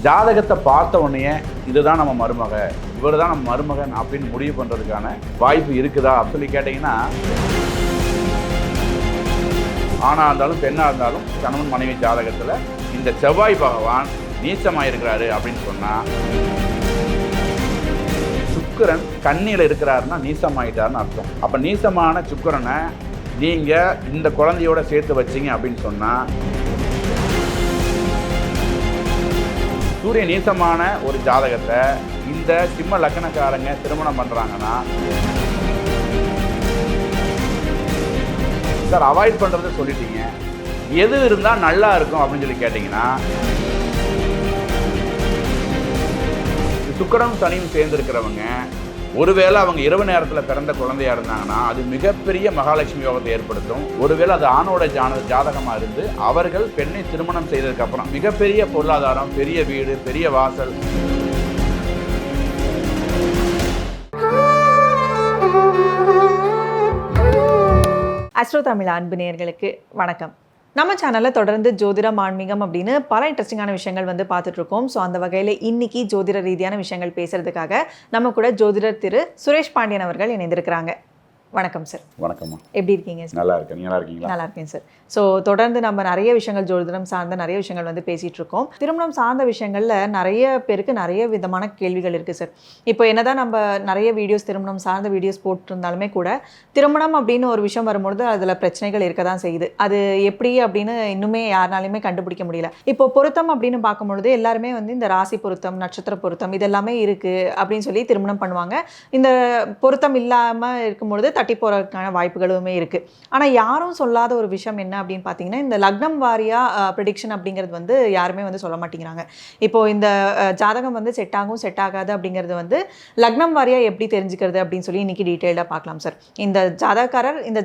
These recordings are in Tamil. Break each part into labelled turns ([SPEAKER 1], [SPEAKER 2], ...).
[SPEAKER 1] ஜாதகத்தை பார்த்த உடனே இதுதான் நம்ம மருமக, இவர் தான் நம்ம மருமகன் அப்படின்னு முடிவு பண்ணுறதுக்கான வாய்ப்பு இருக்குதா அப்படின்னு சொல்லி கேட்டிங்கன்னா, ஆணாக இருந்தாலும் பெண்ணாக இருந்தாலும் கணவன் மனைவி ஜாதகத்தில் இந்த செவ்வாய் பகவான் நீச்சமாக இருக்கிறாரு அப்படின்னு சொன்னால், சுக்கிரன் கண்ணியில் இருக்கிறாருன்னா நீசமாயிட்டாருன்னு அர்த்தம். அப்போ நீசமான சுக்கிரனை நீங்கள் இந்த குழந்தையோட சேர்த்து வச்சிங்க அப்படின்னு சொன்னால், சூரிய நீசமான ஒரு ஜாதகத்தை இந்த சிம்ம லக்னக்காரங்க திருமணம் பண்ணுறாங்கன்னா, சார் அவாய்ட் பண்ணுறதை சொல்லிட்டீங்க, எது இருந்தால் நல்லா இருக்கும் அப்படின்னு சொல்லி கேட்டிங்கன்னா, சுக்கிரனும் சனியும் சேர்ந்துருக்கிறவங்க ஒருவேளை அவங்க இரவு நேரத்தில் பிறந்த குழந்தையாக இருந்தாங்கன்னா அது மிகப்பெரிய மகாலட்சுமி யோகத்தை ஏற்படுத்தும். ஒருவேளை அது ஆணோட ஜாதகமாக இருந்து அவர்கள் பெண்ணை திருமணம் செய்ததுக்கப்புறம் மிகப்பெரிய பொருளாதாரம், பெரிய வீடு, பெரிய வாசல்.
[SPEAKER 2] அஸ்ட்ரோ தமிழ் அன்பு நேயர்களுக்கு வணக்கம். நம்ம சேனலில் தொடர்ந்து ஜோதிடம், ஆன்மீகம் அப்படின்னு பல இன்ட்ரெஸ்டிங்கான விஷயங்கள் பார்த்துட்ருக்கோம். ஸோ அந்த வகையில் இன்னைக்கு ஜோதிட ரீதியான விஷயங்கள் பேசுறதுக்காக நம்ம கூட ஜோதிடர் திரு சுரேஷ் பாண்டியன் அவர்கள் இணைந்திருக்கிறாங்க. வணக்கம் சார்.
[SPEAKER 1] வணக்கம்மா.
[SPEAKER 2] எப்படி இருக்கீங்க சார்?
[SPEAKER 1] நல்லா இருக்கேன். நல்லா இருக்கீங்களா?
[SPEAKER 2] நல்லா இருக்கேன் சார். ஸோ தொடர்ந்து நம்ம நிறைய விஷயங்கள் ஜோதிடம் சார்ந்த நிறைய விஷயங்கள் பேசிகிட்டு இருக்கோம். திருமணம் சார்ந்த விஷயங்களில் நிறைய பேருக்கு நிறைய விதமான கேள்விகள் இருக்குது சார். இப்போ என்னதான் நம்ம நிறைய வீடியோஸ் திருமணம் சார்ந்த வீடியோஸ் போட்டிருந்தாலுமே கூட திருமணம் அப்படின்னு ஒரு விஷயம் வரும்பொழுது அதில் பிரச்சனைகள் இருக்க தான் செய்யுது. அது எப்படி அப்படின்னு இன்னுமே யாருனாலுமே கண்டுபிடிக்க முடியல. இப்போ பொருத்தம் அப்படின்னு பார்க்கும்பொழுது எல்லாருமே இந்த ராசி பொருத்தம், நட்சத்திர பொருத்தம் இதெல்லாமே இருக்குது அப்படின்னு சொல்லி திருமணம் பண்ணுவாங்க. இந்த பொருத்தம் இல்லாமல் இருக்கும்பொழுது தட்டி போகிறதுக்கான வாய்ப்புகளுமே இருக்குது. ஆனால் யாரும் சொல்லாத ஒரு விஷயம் என்ன அப்படின்னு பார்த்தீங்கன்னா, இந்த லக்னம் வாரியாக ப்ரெடிக்ஷன் அப்படிங்கிறது யாருமே சொல்ல மாட்டேங்கிறாங்க. இப்போது இந்த ஜாதகம் செட் ஆகும் செட் ஆகாது அப்படிங்கிறது லக்னம் வாரியாக எப்படி தெரிஞ்சுக்கிறது அப்படின்னு சொல்லி இன்றைக்கி டீட்டெயிலாக பார்க்கலாம் சார். இந்த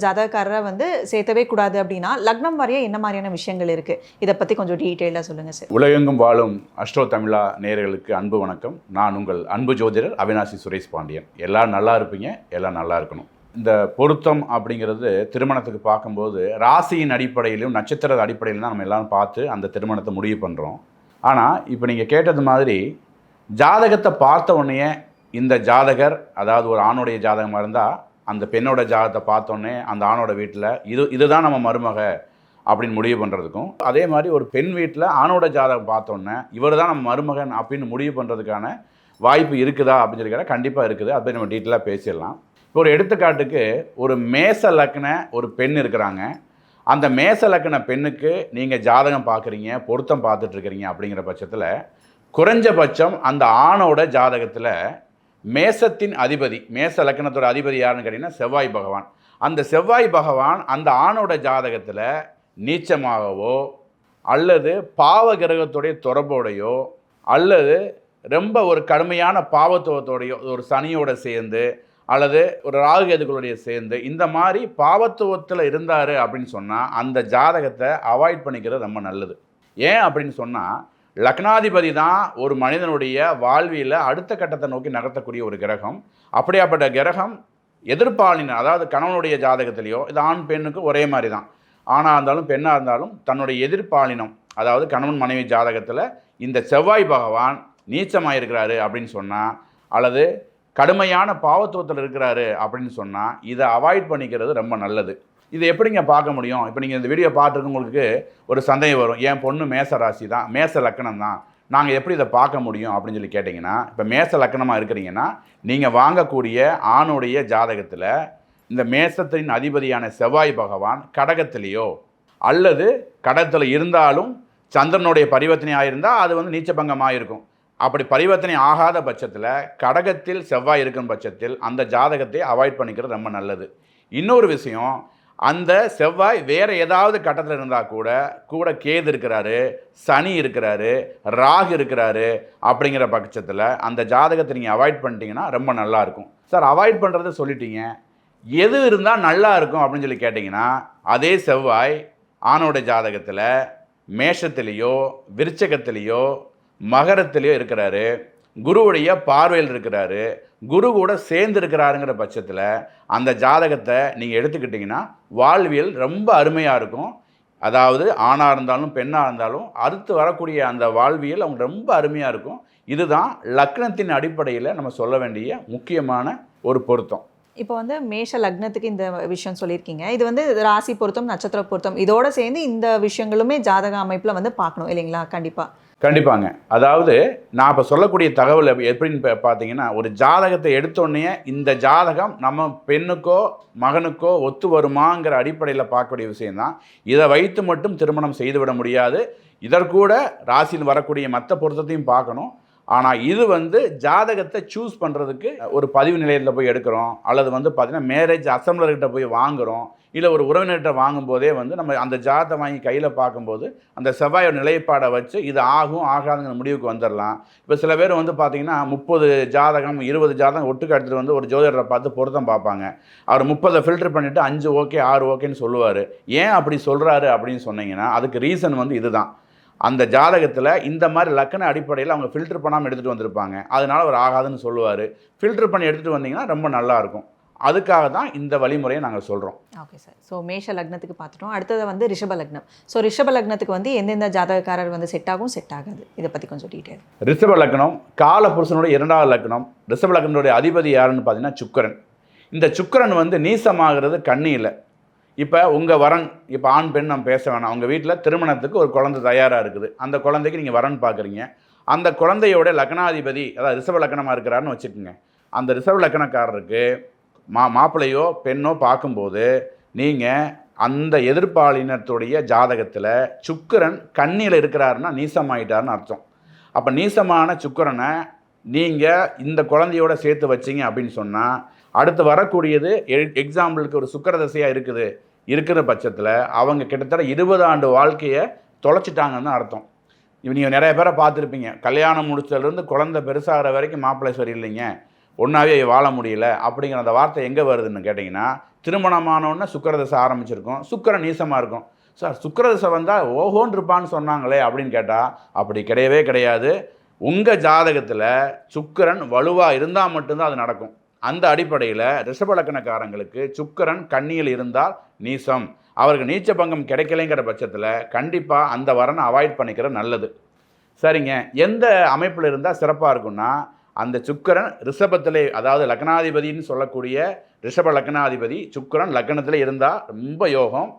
[SPEAKER 2] ஜாதகக்காரரை சேர்த்தவே கூடாது அப்படின்னா லக்னம் வாரியாக என்ன மாதிரியான விஷயங்கள் இருக்குது, இதை பற்றி கொஞ்சம் டீட்டெயிலாக சொல்லுங்கள் சார்.
[SPEAKER 1] உலகெங்கும் வாழும் அஸ்ட்ரோ தமிழா நேயர்களுக்கு அன்பு வணக்கம். நான் உங்கள் அன்பு ஜோதிடர் அவினாசி சுரேஷ் பாண்டியன். எல்லோரும் நல்லா இருப்பீங்க, எல்லாம் நல்லா இருக்கணும். இந்த பொருத்தம் அப்படிங்கிறது திருமணத்துக்கு பார்க்கும்போது ராசியின் அடிப்படையிலும் நட்சத்திர அடிப்படையிலும் தான் நம்ம எல்லாம் பார்த்து அந்த திருமணத்தை முடிவு பண்ணுறோம். ஆனால் இப்போ நீங்கள் கேட்டது மாதிரி ஜாதகத்தை பார்த்த உடனே இந்த ஜாதகர், அதாவது ஒரு ஆணுடைய ஜாதகமாக இருந்தால் அந்த பெண்ணோட ஜாதகத்தை பார்த்தோன்னே அந்த ஆணோட வீட்டில் இதுதான் நம்ம மருமக அப்படின்னு முடிவு பண்ணுறதுக்கும், அதே மாதிரி ஒரு பெண் வீட்டில் ஆணோட ஜாதகம் பார்த்தோன்னே இவர் தான் நம்ம மருமகன் அப்படின்னு முடிவு பண்ணுறதுக்கான வாய்ப்பு இருக்குதா அப்படின்னு சொல்லி கேட்டால் கண்டிப்பாக இருக்குது. அதை நம்ம டீட்டெயிலாக பேசிடலாம். ஒரு எடுத்துக்காட்டுக்கு ஒரு மேச லக்ன ஒரு பெண் இருக்கிறாங்க. அந்த மேச லக்ன பெண்ணுக்கு நீங்கள் ஜாதகம் பார்க்குறீங்க, பொருத்தம் பார்த்துட்ருக்கிறீங்க அப்படிங்கிற பட்சத்தில் குறைஞ்சபட்சம் அந்த ஆணோட ஜாதகத்தில் மேசத்தின் அதிபதி, மேச லக்னத்தோட அதிபதி யாருன்னு கேட்டிங்கன்னா செவ்வாய் பகவான். அந்த செவ்வாய் பகவான் அந்த ஆணோட ஜாதகத்தில் நீச்சமாகவோ அல்லது பாவ கிரகத்துடைய தொடர்போடையோ அல்லது ரொம்ப ஒரு கடுமையான பாவத்துவத்தோடையோ, ஒரு சனியோட சேர்ந்து அல்லது ஒரு ராகு கேதுகளுடைய சேர்ந்து இந்த மாதிரி பாவத்துவத்தில் இருந்தார் அப்படின்னு சொன்னால் அந்த ஜாதகத்தை அவாய்ட் பண்ணிக்கிறது ரொம்ப நல்லது. ஏன் அப்படின்னு சொன்னால், லக்னாதிபதி தான் ஒரு மனிதனுடைய வாழ்வியில் அடுத்த கட்டத்தை நோக்கி நகர்த்தக்கூடிய ஒரு கிரகம். அப்படியாப்பட்ட கிரகம் எதிர்ப்பாளின, அதாவது கணவனுடைய ஜாதகத்திலேயோ இது ஆண் பெண்ணுக்கு ஒரே மாதிரி தான், ஆணாக இருந்தாலும் பெண்ணாக இருந்தாலும் தன்னுடைய எதிர்ப்பாளினம், அதாவது கணவன் மனைவி ஜாதகத்தில் இந்த செவ்வாய் பகவான் நீச்சமாக இருக்கிறாரு அப்படின்னு சொன்னால் அல்லது கடுமையான பாவத்துவத்தில் இருக்கிறாரு அப்படின்னு சொன்னால் இதை அவாய்ட் பண்ணிக்கிறது ரொம்ப நல்லது. இதை எப்படிங்க பார்க்க முடியும்? இப்போ நீங்கள் இந்த வீடியோ பார்த்துருக்கவங்களுக்கு ஒரு சந்தேகம் வரும், என் பொண்ணு மேச ராசி தான், மேச லக்கணம் தான், நாங்கள் எப்படி இதை பார்க்க முடியும் அப்படின்னு சொல்லி கேட்டிங்கன்னா, இப்போ மேச லக்கணமாக இருக்கிறீங்கன்னா நீங்கள் வாங்கக்கூடிய ஆணுடைய ஜாதகத்தில் இந்த மேசத்தின் அதிபதியான செவ்வாய் பகவான் கடகத்திலேயோ அல்லது கடகத்தில் இருந்தாலும் சந்திரனுடைய பரிவர்த்தனையாக இருந்தால் அது நீச்சபங்கமாக இருக்கும். அப்படி பரிவர்த்தனை ஆகாத பட்சத்தில் கடகத்தில் செவ்வாய் இருக்கும் பட்சத்தில் அந்த ஜாதகத்தை அவாய்ட் பண்ணிக்கிறது ரொம்ப நல்லது. இன்னொரு விஷயம், அந்த செவ்வாய் வேறு ஏதாவது கட்டத்தில் இருந்தால் கூட கேது இருக்கிறாரு, சனி இருக்கிறாரு, ராகு இருக்கிறாரு அப்படிங்கிற பட்சத்தில் அந்த ஜாதகத்தை நீங்கள் அவாய்ட் பண்ணிட்டீங்கன்னா ரொம்ப நல்லாயிருக்கும். சார் அவாய்ட் பண்ணுறதை சொல்லிட்டீங்க, எது இருந்தால் நல்லா இருக்கும் அப்படின்னு சொல்லி கேட்டிங்கன்னா, அதே செவ்வாய் ஆணோட ஜாதகத்தில் மேஷத்திலேயோ விருச்சகத்திலேயோ மகரத்திலேயோ இருக்கிறாரு, குருவுடைய பார்வையில் இருக்கிறாரு, குரு கூட சேர்ந்து இருக்கிறாருங்கிற பட்சத்தில் அந்த ஜாதகத்தை நீங்கள் எடுத்துக்கிட்டிங்கன்னா வாழ்வியல் ரொம்ப அருமையாக இருக்கும். அதாவது ஆணாக இருந்தாலும் பெண்ணாக இருந்தாலும் அடுத்து வரக்கூடிய அந்த வாழ்வியல் அவங்க ரொம்ப அருமையாக இருக்கும். இதுதான் லக்னத்தின் அடிப்படையில் நம்ம சொல்ல வேண்டிய முக்கியமான ஒரு பொருத்தம்.
[SPEAKER 2] இப்போ வந்து மேஷ லக்னத்துக்கு இந்த விஷயம் சொல்லியிருக்கீங்க. இது வந்து ராசி பொருத்தம், நட்சத்திர பொருத்தம் இதோட சேர்ந்து இந்த விஷயங்களுமே ஜாதக அமைப்பில் வந்து பார்க்கணும் இல்லைங்களா?
[SPEAKER 1] கண்டிப்பாங்க. அதாவது நான் இப்போ சொல்லக்கூடிய தகவல் எப்படின்னு பார்த்தீங்கன்னா, ஒரு ஜாதகத்தை எடுத்தோடனே இந்த ஜாதகம் நம்ம பெண்ணுக்கோ மகனுக்கோ ஒத்து வருமாங்கிற அடிப்படையில் பார்க்கக்கூடிய விஷயம்தான். இதை வைத்து மட்டும் திருமணம் செய்துவிட முடியாது. இதற்கூட ராசியில் வரக்கூடிய மற்ற பொருத்தத்தையும் பார்க்கணும். ஆனால் இது வந்து ஜாதகத்தை சூஸ் பண்ணுறதுக்கு ஒரு பதிவு நிலையத்தில் போய் எடுக்கிறோம், அல்லது வந்து பார்த்திங்கன்னா மேரேஜ் அசம்பிளர்கிட்ட போய் வாங்குகிறோம், இல்லை ஒரு உறவினர்கிட்ட வாங்கும்போதே வந்து நம்ம அந்த ஜாதகத்தை வாங்கி கையில் பார்க்கும்போது அந்த செவ்வாயோட நிலைப்பாடை வச்சு இது ஆகும் ஆகாதுங்கிற முடிவுக்கு வந்துடலாம். இப்போ சில பேர் வந்து பார்த்திங்கன்னா 30 ஜாதகம் 20 ஜாதகம் ஒட்டுக்கு எடுத்துகிட்டு வந்து ஒரு ஜோதிடரை பார்த்து பொருத்தம் பார்ப்பாங்க. அவர் 30 ஃபில்டர் பண்ணிவிட்டு 5 ஓகே 6 ஓகேன்னு சொல்லுவார். ஏன் அப்படி சொல்கிறாரு அப்படின்னு சொன்னீங்கன்னா அதுக்கு ரீசன் வந்து இதுதான். அந்த ஜாதகத்தில் இந்த மாதிரி லக்கண அடிப்படையில் அவங்க ஃபில்டர் பண்ணாமல் எடுத்துகிட்டு வந்திருப்பாங்க. அதனால் அவர் ஆகாதுன்னு சொல்லுவார். ஃபில்டர் பண்ணி எடுத்துகிட்டு வந்தீங்கன்னா ரொம்ப நல்லாயிருக்கும். அதுக்காக தான் இந்த வழிமுறையை நாங்கள் சொல்கிறோம்.
[SPEAKER 2] Okay sir. ஸோ மேஷ லக்னத்துக்கு பார்த்துட்டோம். அடுத்தது வந்து ரிஷப லக்னம். ஸோ ரிஷப லக்னத்துக்கு வந்து எந்தெந்த ஜாதகக்காரர் வந்து செட் ஆகும், செட் ஆகாது, இதை பற்றி கொஞ்சம் டீட்டெயில்.
[SPEAKER 1] ரிஷப லக்னம் காலபுருஷனுடைய 2வது லக்னம். ரிஷப லக்னனுடைய அதிபதி யாருன்னு பார்த்தீங்கன்னா சுக்கிரன். இந்த சுக்கிரன் வந்து நீசமாகிறது கன்னியில். இப்போ உங்கள் வரன், இப்போ ஆண் பெண் நம்ம பேச வேணாம், உங்கள் வீட்டில் திருமணத்துக்கு ஒரு குழந்தை தயாராக இருக்குது. அந்த குழந்தைக்கு நீங்கள் வரன் பார்க்குறீங்க. அந்த குழந்தையோட லக்னாதிபதி அதாவது ரிஷப லக்னமாக இருக்கிறாருன்னு வச்சுக்கோங்க. அந்த ரிஷப லக்னக்காரருக்கு மாப்பிள்ளையோ பெண்ணோ பார்க்கும்போது நீங்கள் அந்த எதிர்ப்பாளினத்துடைய ஜாதகத்தில் சுக்கிரன் கன்னியில் இருக்கிறாருன்னா நீசமாயிட்டாருன்னு அர்த்தம். அப்போ நீசமான சுக்கிரனை நீங்கள் இந்த குழந்தையோட சேர்த்து வச்சிங்க அப்படின்னு சொன்னால் அடுத்து வரக்கூடியது எக்ஸாம்பிளுக்கு ஒரு சுக்கிர தசையாக இருக்கிற பட்சத்தில் அவங்க கிட்டத்தட்ட 20 ஆண்டு வாழ்க்கையை தொலைச்சிட்டாங்கன்னு அர்த்தம். நீங்கள் நிறைய பேரை பார்த்துருப்பீங்க, கல்யாணம் முடிச்சதுலேருந்து குழந்தை பெருசாகிற வரைக்கும் மாப்பிள்ளை சரியில்லைங்க, ஒன்றாவே வாழ முடியல அப்படிங்கிற அந்த வார்த்தை எங்கே வருதுன்னு கேட்டிங்கன்னா, திருமணமானோடனே சுக்கிரதசை ஆரம்பிச்சிருக்கும், சுக்கிரன் நீசமாக இருக்கும். சார் சுக்கிரதசை வந்தால் ஓஹோன்னு இருப்பான்னு சொன்னாங்களே அப்படின்னு கேட்டால் அப்படி கிடையவே கிடையாது. உங்கள் ஜாதகத்தில் சுக்கிரன் வலுவாக இருந்தால் மட்டும்தான் அது நடக்கும். அந்த அடிப்படையில் ரிஷபலக்கணக்காரங்களுக்கு சுக்கிரன் கன்னியில் இருந்தால் நீசம், அவருக்கு நீச்ச பங்கம் கிடைக்கலைங்கிற பட்சத்தில் கண்டிப்பாக அந்த வரனை அவாய்ட் பண்ணிக்கிற நல்லது. சரிங்க, எந்த அமைப்பில் இருந்தால் சிறப்பாக இருக்குன்னா அந்த சுக்கிரன் ரிஷபத்திலே, அதாவது லக்னாதிபதினு சொல்லக்கூடிய ரிஷப லக்னாதிபதி சுக்கிரன் லக்னத்தில் இருந்தால் ரொம்ப யோகம்.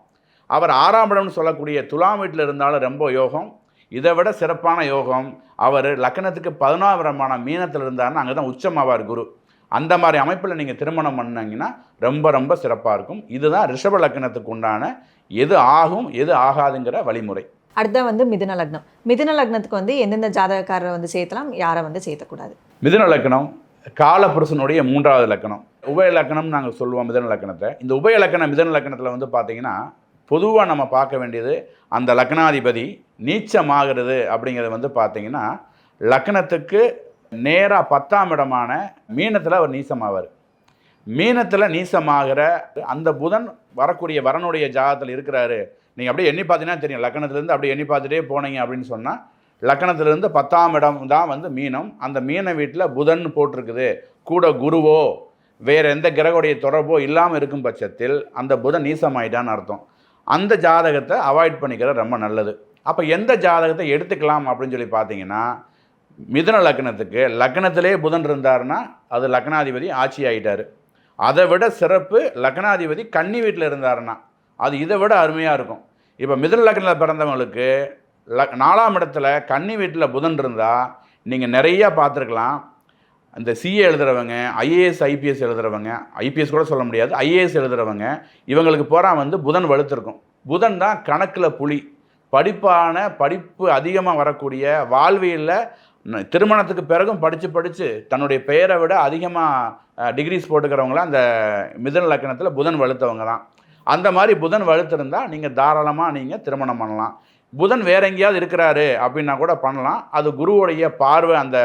[SPEAKER 1] அவர் 6ஆம் இடம்னு சொல்லக்கூடிய துலாம் வீட்டில் இருந்தாலும் ரொம்ப யோகம். இதை விட சிறப்பான யோகம் அவர் லக்னத்துக்கு 11ஆம் இடமான மீனத்தில் இருந்தார்னா அங்கே தான் உச்சமாவார் குரு. அந்த மாதிரி அமைப்பில் நீங்கள் திருமணம் பண்ணீங்கன்னா ரொம்ப ரொம்ப சிறப்பாக இருக்கும். இதுதான் ரிஷப லக்னத்துக்கு உண்டான எது ஆகும் எது ஆகாதுங்கிற வழிமுறை.
[SPEAKER 2] அடுத்த வந்து மிதுன லக்னம். மிதுன லக்னத்துக்கு வந்து எந்தெந்த ஜாதகக்காரரை வந்து சேர்த்தலாம், யாரை வந்து சேர்த்தக்கூடாது?
[SPEAKER 1] மிதுன லக்னம் காலபுருஷனுடைய 3வது லக்னம். உபய லக்னம் நாங்கள் சொல்லுவோம் மிதுன லக்னத்தை. இந்த உபய லக்னம் மிதுன லக்னத்தில் வந்து பார்த்திங்கன்னா பொதுவாக நம்ம பார்க்க வேண்டியது அந்த லக்னாதிபதி நீச்சமாகிறது அப்படிங்கிறது வந்து பார்த்திங்கன்னா லக்னத்துக்கு நேராக 10ஆம் இடமான மீனத்தில் அவர் நீசமாவார். மீனத்தில் நீசமாகிற அந்த புதன் வரக்கூடிய வரனுடைய ஜாதகத்தில் இருக்கிறாரு. நீங்கள் அப்படியே எண்ணி பார்த்தீங்கன்னா தெரியும், லக்னத்துலேருந்து அப்படியே எண்ணி பார்த்துட்டே போனீங்க அப்படின்னு சொன்னால் லக்னத்துலேருந்து 10ஆம் இடம் தான் வந்து மீனம். அந்த மீன வீட்டில் புதன் போட்டிருக்குது, கூட குருவோ வேறு எந்த கிரகோடைய தொடர்போ இல்லாமல் இருக்கும் பட்சத்தில் அந்த புதன் நீசமாயிட்டான்னு அர்த்தம். அந்த ஜாதகத்தை அவாய்ட் பண்ணிக்கிற ரொம்ப நல்லது. அப்போ எந்த ஜாதகத்தை எடுத்துக்கலாம் அப்படின்னு சொல்லி பார்த்தீங்கன்னா, மிதுன லக்னத்துக்கு லக்னத்திலே புதன் இருந்தார்னா அது லக்னாதிபதி ஆட்சி ஆகிட்டார். அதை விட சிறப்பு லக்னாதிபதி கன்னி வீட்டில் இருந்தாருன்னா அது இதை விட அருமையாக இருக்கும். இப்போ மிதுன லக்னத்தில் பிறந்தவங்களுக்கு 4ஆம் இடத்துல கன்னி வீட்டில் புதன் இருந்தால் நீங்கள் நிறையா பார்த்துருக்கலாம். இந்த சிஏ எழுதுகிறவங்க, ஐஏஎஸ் ஐபிஎஸ் எழுதுகிறவங்க, ஐபிஎஸ் கூட சொல்ல முடியாது, ஐஏஎஸ் எழுதுகிறவங்க, இவங்களுக்கு பூரா வந்து புதன் வலுத்திருக்கும். புதன் தான் கணக்கில் புலி. படிப்பு அதிகமாக வரக்கூடிய வாழ்வியலில் திருமணத்துக்கு பிறகும் படித்து தன்னுடைய பெயரை விட அதிகமாக டிகிரிஸ் போட்டுக்கிறவங்களாம் அந்த மிதுன லக்னத்தில் புதன் வலுத்தவங்க தான். அந்த மாதிரி புதன் வலுத்திருந்தால் நீங்கள் தாராளமாக நீங்கள் திருமணம் பண்ணலாம். புதன் வேற எங்கேயாவது இருக்கிறாரு அப்படின்னா கூட பண்ணலாம். அது குருவுடைய பார்வை அந்த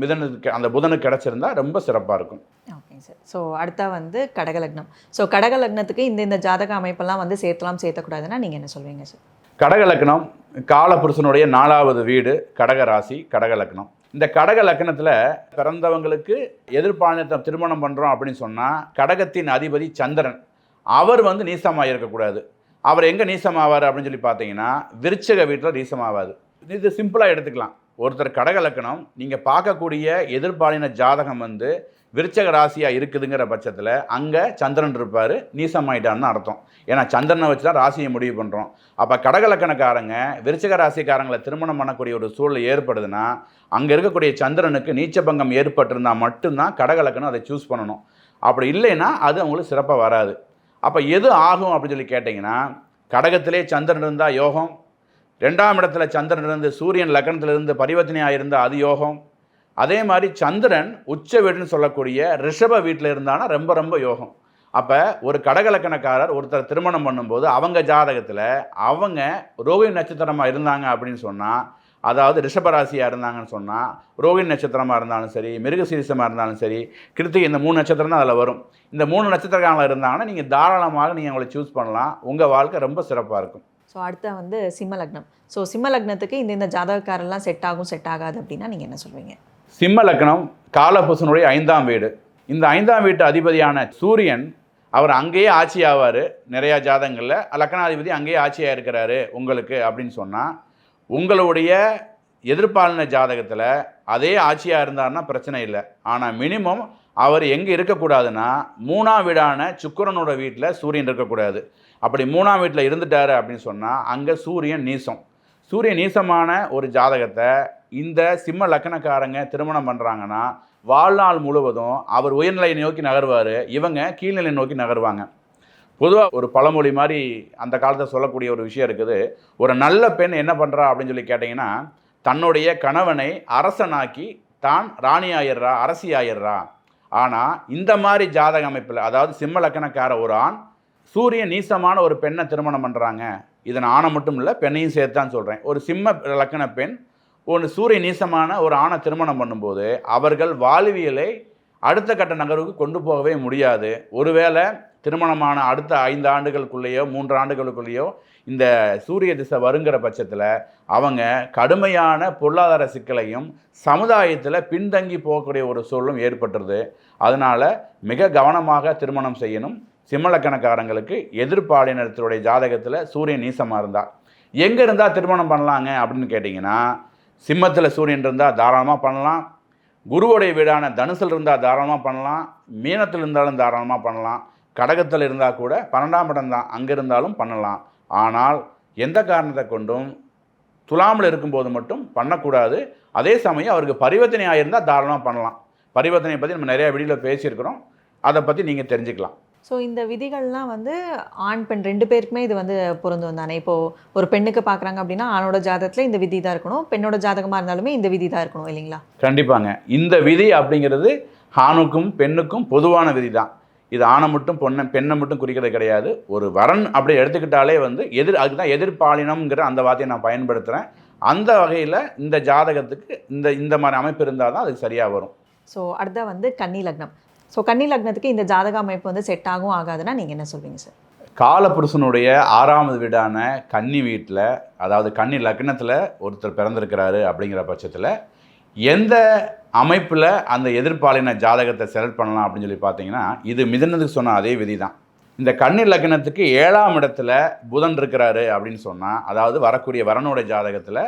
[SPEAKER 1] மிதனுக்கு அந்த புதனுக்கு கிடச்சிருந்தா ரொம்ப சிறப்பாக இருக்கும்.
[SPEAKER 2] Okay sir. ஸோ அடுத்தா வந்து கடகலக்னம். ஸோ கடகலக்னத்துக்கு இந்த ஜாதக அமைப்பெல்லாம் வந்து சேர்த்தக்கூடாதுன்னா நீங்கள் என்ன சொல்வீங்க சார்?
[SPEAKER 1] கடகலக்னம் காலபுருஷனுடைய 4வது வீடு கடக ராசி கடகலக்னம். இந்த கடக லக்னத்தில் பிறந்தவங்களுக்கு எதிர்பாலினத்தை திருமணம் பண்ணுறோம் அப்படின்னு சொன்னால் கடகத்தின் அதிபதி சந்திரன் அவர் வந்து நீசமாக இருக்கக்கூடாது. அவர் எங்கே நீசமாவார் அப்படின்னு சொல்லி பார்த்தீங்கன்னா விருச்சிக வீட்டில் நீசமாவாது. இது சிம்பிளாக எடுத்துக்கலாம். ஒருத்தர் கடக லக்னம் நீங்கள் பார்க்கக்கூடிய எதிர்பாலின ஜாதகம் வந்து விருச்சக ராசியாக இருக்குதுங்கிற பட்சத்தில் அங்கே சந்திரன் இருப்பார், நீசமாயிட்டான்னு அர்த்தம். ஏன்னா சந்திரனை வச்சு தான் ராசியை முடிவு பண்ணுறோம். அப்போ கடகலக்கணக்காரங்க விருச்சக ராசிக்காரங்களை திருமணம் பண்ணக்கூடிய ஒரு சூழல் ஏற்படுதுன்னா அங்கே இருக்கக்கூடிய சந்திரனுக்கு நீச்சபங்கம் ஏற்பட்டிருந்தால் மட்டும்தான் கடகலக்கணம் அதை சூஸ் பண்ணணும். அப்படி இல்லைன்னா அது அவங்களுக்கு சிறப்பாக வராது. அப்போ எது ஆகும் அப்படின்னு சொல்லி கேட்டிங்கன்னா, கடகத்திலே சந்திரன் இருந்தால் யோகம், 2ஆம் இடத்துல சந்திரன் இருந்து சூரியன் லக்னத்திலிருந்து பரிவர்த்தனையாக இருந்தால் அது யோகம். அதே மாதிரி சந்திரன் உச்ச வீடுன்னு சொல்லக்கூடிய ரிஷப வீட்டில் இருந்தானா ரொம்ப ரொம்ப யோகம். அப்போ ஒரு கடகலக்கணக்காரர் ஒருத்தர் திருமணம் பண்ணும்போது அவங்க ஜாதகத்தில் அவங்க ரோகிணி நட்சத்திரமாக இருந்தாங்க அப்படின்னு சொன்னால், அதாவது ரிஷபராசியாக இருந்தாங்கன்னு சொன்னால், ரோகிணி நட்சத்திரமாக இருந்தாலும் சரி, மிருகசீரிசமாக இருந்தாலும் சரி, கிருத்திகை, இந்த 3 நட்சத்திரம் தான் அதில் வரும். இந்த 3 நட்சத்திரக்காரங்க இருந்தாங்கன்னா நீங்கள் தாராளமாக நீங்கள் அவங்களை சூஸ் பண்ணலாம். உங்கள் வாழ்க்கை ரொம்ப சிறப்பாக இருக்கும்.
[SPEAKER 2] ஸோ அடுத்த வந்து சிம்ம லக்னம். ஸோ சிம்ம லக்னத்துக்கு இந்த ஜாதகக்காரெல்லாம் செட் ஆகும் செட் ஆகாது அப்படின்னா நீங்கள் என்ன சொல்வீங்க?
[SPEAKER 1] சிம்ம லக்னம் காலபுருஷனுடைய 5ஆம் வீடு. இந்த 5ஆம் வீட்டு அதிபதியான சூரியன் அவர் அங்கேயே ஆட்சி ஆவார். நிறையா ஜாதகங்களில் லக்னாதிபதி அங்கேயே ஆட்சியாக இருக்கிறாரு உங்களுக்கு அப்படின்னு சொன்னால், உங்களுடைய எதிர்பாலின ஜாதகத்தில் அதே ஆட்சியாக இருந்தாருன்னா பிரச்சனை இல்லை. ஆனால் மினிமம் அவர் எங்கே இருக்கக்கூடாதுன்னா 3ஆம் வீடான சுக்கிரனோட வீட்டில் சூரியன் இருக்கக்கூடாது. அப்படி 3ஆம் வீட்டில் இருந்துட்டாரு அப்படின்னு சொன்னால் அங்கே சூரியன் நீசம். சூரியன் நீசமான ஒரு ஜாதகத்தை இந்த சிம்ம லக்கணக்காரங்க திருமணம் பண்ணுறாங்கன்னா வாழ்நாள் முழுவதும் அவர் உயர்நிலையை நோக்கி நகர்வார், இவங்க கீழ்நிலை நோக்கி நகர்வாங்க. பொதுவாக ஒரு பழமொழி மாதிரி அந்த காலத்தில் சொல்லக்கூடிய ஒரு விஷயம் இருக்குது. ஒரு நல்ல பெண் என்ன பண்ணுறா அப்படின்னு சொல்லி கேட்டிங்கன்னா, தன்னுடைய கணவனை அரசனாக்கி தான் ராணி ஆயிடுறா, அரசி ஆயிடுறா. ஆனால் இந்த மாதிரி ஜாதக அமைப்பில், அதாவது சிம்ம லக்கணக்கார ஒரு ஆண் சூரியன் நீசமான ஒரு பெண்ணை திருமணம் பண்ணுறாங்க. இதன் ஆணை மட்டும் இல்லை, பெண்ணையும் சேர்த்தான் சொல்கிறேன். ஒரு சிம்ம லக்கண பெண் ஒரு சூரிய நீசமான ஒரு ஆணை திருமணம் பண்ணும்போது அவர்கள் வாழ்வியலை அடுத்த கட்ட நகர்வுக்கு கொண்டு போகவே முடியாது. ஒருவேளை திருமணமான அடுத்த 5 ஆண்டுகளுக்குள்ளேயோ 3 ஆண்டுகளுக்குள்ளேயோ இந்த சூரிய திசை வருங்கிற பட்சத்தில் அவங்க கடுமையான பொருளாதார சிக்கலையும் சமுதாயத்தில் பின்தங்கி போகக்கூடிய ஒரு சூழலும் ஏற்பட்டுருது. அதனால் மிக கவனமாக திருமணம் செய்யணும். சிம்மலக்கணக்காரங்களுக்கு எதிர்பாலினத்தினுடைய ஜாதகத்தில் சூரியன் நீசமாக இருந்தால் எங்கே இருந்தால் திருமணம் பண்ணலாங்க அப்படின்னு கேட்டிங்கன்னா, சிம்மத்தில் சூரியன் இருந்தால் தாராளமாக பண்ணலாம். குருவுடைய வீடான தனுசில் இருந்தால் தாராளமாக பண்ணலாம். மீனத்தில் இருந்தாலும் தாராளமாக பண்ணலாம். கடகத்தில் இருந்தால் கூட 12ஆம் இடம் தான், அங்கே இருந்தாலும் பண்ணலாம். ஆனால் எந்த காரணத்தை கொண்டும் துலாமில் இருக்கும்போது மட்டும் பண்ணக்கூடாது. அதே சமயம் அவருக்கு பரிவர்த்தனை ஆகியிருந்தால் தாராளமாக பண்ணலாம். பரிவர்த்தனை பற்றி நம்ம நிறையா வீடியோவில் பேசியிருக்கிறோம், அதை பற்றி நீங்கள் தெரிஞ்சுக்கலாம்.
[SPEAKER 2] ஸோ இந்த விதிகள்லாம் வந்து ஆண் பெண் 2 பேருக்குமே இது வந்து பொருந்தும் தானே? இப்போது ஒரு பெண்ணுக்கு பார்க்குறாங்க அப்படின்னா ஆணோட ஜாதகத்தில் இந்த விதி தான் இருக்கணும், பெண்ணோட ஜாதகமாக இருந்தாலுமே இந்த விதி தான் இருக்கணும் இல்லைங்களா?
[SPEAKER 1] கண்டிப்பாங்க. இந்த விதி அப்படிங்கிறது ஆணுக்கும் பெண்ணுக்கும் பொதுவான விதி தான். இது ஆணை மட்டும் பெண்ணை மட்டும் குறிக்கிறது கிடையாது. ஒரு வரன் அப்படி எடுத்துக்கிட்டாலே வந்து அதுக்கு தான் எதிர்பாலினம்ங்கிற அந்த வார்த்தையை நான் பயன்படுத்துகிறேன். அந்த வகையில் இந்த ஜாதகத்துக்கு இந்த மாதிரி அமைப்பு இருந்தால் தான் அதுக்கு சரியாக வரும்.
[SPEAKER 2] ஸோ அடுத்த வந்து கன்னி லக்னம். ஸோ கன்னி லக்னத்துக்கு இந்த ஜாதக அமைப்பு வந்து செட் ஆகும் ஆகாதுன்னா நீங்கள் என்ன சொல்வீங்க சார்?
[SPEAKER 1] காலபுருஷனுடைய 6ஆவது வீடான கன்னி வீட்டில், அதாவது கன்னி லக்னத்தில் ஒருத்தர் பிறந்திருக்கிறாரு அப்படிங்கிற பட்சத்தில் எந்த அமைப்பில் அந்த எதிர்பாலின ஜாதகத்தை செலக்ட் பண்ணலாம் அப்படின்னு சொல்லி பார்த்தீங்கன்னா, இது மிதுனத்துக்கு சொன்ன அதே விதி தான். இந்த கன்னி லக்னத்துக்கு 7ஆம் இடத்துல புதன் இருக்கிறாரு அப்படின்னு சொன்னால், அதாவது வரக்கூடிய வரனோட ஜாதகத்தில்